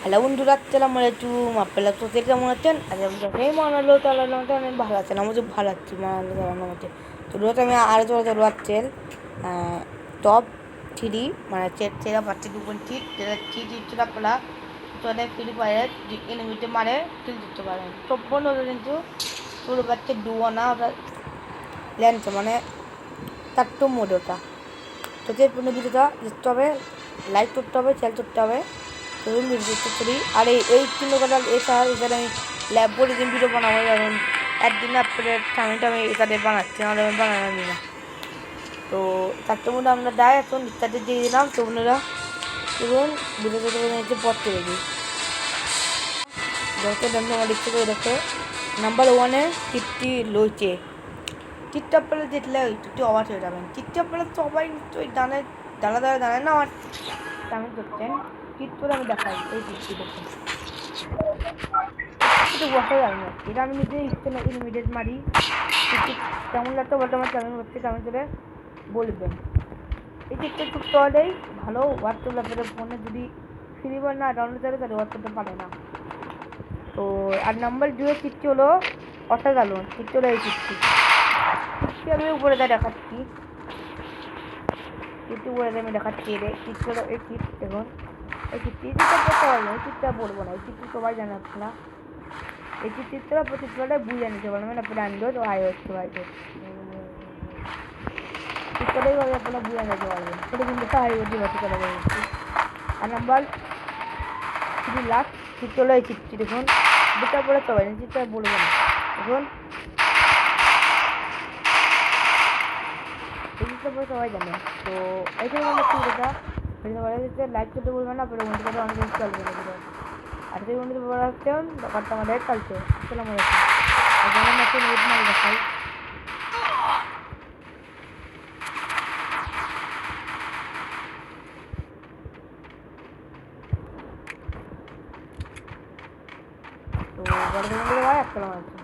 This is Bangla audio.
হ্যালো বন্ধুরা, আসসালামু আলাইকুম। আপনারা কোথায় কেমন আছেন? আজ আমি যখনই মানালো চালানো মতো অনেক ভালো আছেন। আমি যে ভালো আছি মানালো চালানোর মধ্যে। তো রোজ আমি আরও চলে আছেন টপ 3 মানে চেরা পাচ্ছি 2.3 যেটা 3 ছিল আপনারা চলে ফ্রি ফায়ার এনিমিতে মারে কিল দিতে পারেন। সম্পূর্ণ কিন্তু শুরু পাচ্ছে ডুয়ানা ওটা ল্যান্ডছে মানে চারটো মোড ওটা। তো পূর্ণ ভিডিওটা দেখতে হবে, লাইক করতে হবে, শেয়ার করতে হবে। চলুন ভিডিও করি। আর এই 3 কথা এখানে আমি ল্যাব বলে দিন ভিডিও বানাবো, যেমন একদিন আপনাদের আমি এখানে বানাচ্ছি, নাহলে আমি বানানো না। তো চারটে মধ্যে আমরা যাই এখন ইত্যাদি দিয়ে দিলাম। তো বন্ধুরা চলুন ভিডিওতে পড়তে রেডি যত দামি আমার ইচ্ছে করে দেখো। নাম্বার 1-এ টিপটি লইছে। টিপটা আপনারা দেখলে একটু অবাক হয়ে যাবেন। টিপটা আপনারা সবাই ওই দাঁড়ায় না আমার তেমন করছেন। টিপ করে আমি দেখাই এই টিপটি দেখুন। একটু বসা যাবে না, এটা আমি নিজে ইচ্ছে না ইমিডিয়েট মারি। কেমন লাগতো বলতে আমার কেমন হচ্ছে কেমন করে বলবেন। এই টিপটা খুব সহজেই ভালো ওয়ার্ক করলে আপনাদের ফোনে যদি ফ্রি ফায়ার না ডাউনলোড করে তাহলে ওয়ার্ক করতে পারে না। তো আর নাম্বার 2-এর টিপটি হলো অসাধারণ। টিপটি হলো এই টিপটি আমি উপরে দেখাচ্ছি। টিপটি উপরে আমি দেখাচ্ছি রে টিপটি হলো এই টিপ। দেখুন এই টিপটি করতে পারবো, এই টিপটা বলবো না, এই টিপটি সবাই জানে আপনারা। এই চিত্রটা প্রতিক্রিয়াটা বুঝে নিতে পারবেন আপনার অ্যান্ড্রয়েড ও আইওএস ডিভাইসে। চিত্রটাই ভাবে আপনারা বুঝে নিতে পারবেন, সেটা কিন্তু আইওএস ডিভাইসে চলে যাবে। আর নাম্বার 3 লাস্ট চিত্র হলো এই চিত্রটি দেখুন। দুটা পরে সবাই চিত্রটা বলবো না। দেখুন এই চিত্রটা পরে সবাই জানে। তো এইখানে আমরা চিত্রটা লাইক করতে বলবেন না, আপনারা বন্ধুটা অনেক চলবে না। আর সেই বন্ধুদের বলা হচ্ছে ব্যাপারটা আমাদের কালকে। আসসালামু আলাইকুম। নতুন নেট মারি দেখাই। তো বড় বন্ধুরা আসসালামু আলাইকুম।